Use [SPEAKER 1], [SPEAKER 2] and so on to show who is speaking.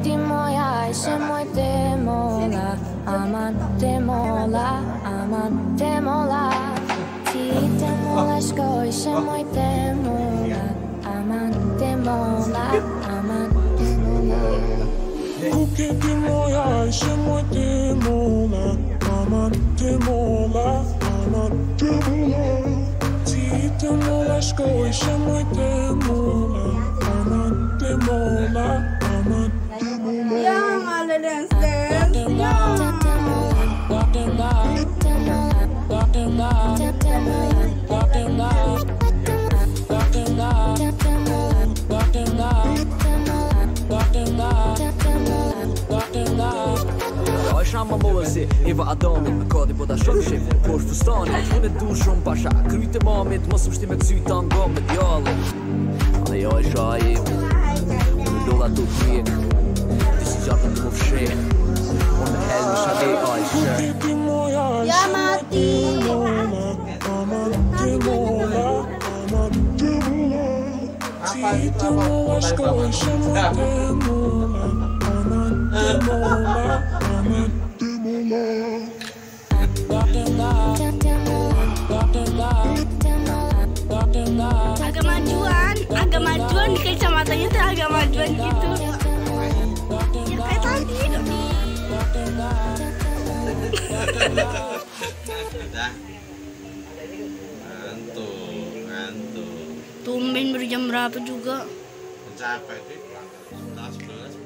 [SPEAKER 1] ti moja, še moj demola, aman demola, aman demola. Ti demola škoj, še moj demola, aman demola, aman demola.
[SPEAKER 2] Kuke ti moja, še moj demola, aman demola, aman demola. Ti demola škoj, še moj demola, aman demola, aman demola.
[SPEAKER 3] Ya, malah dance.
[SPEAKER 4] Shama Morsi, Eva Adamit, me ka di po ta shokshif Por fustanit, unë e du shumë pasha Kryt e mamit, mos më shti me kësy ta nga me djallit Ajo e shajim, unë dolla të t'mik Ti si gjatë të më fshin Unë me hel më shadi ajshe
[SPEAKER 3] Ya mati. Agak majuan di kacamatanya tuh agak majuan gitu. Ya kayak tadi.
[SPEAKER 5] Ngantuk.
[SPEAKER 3] Tumben baru jam berapa juga?
[SPEAKER 5] Capek sih, 11.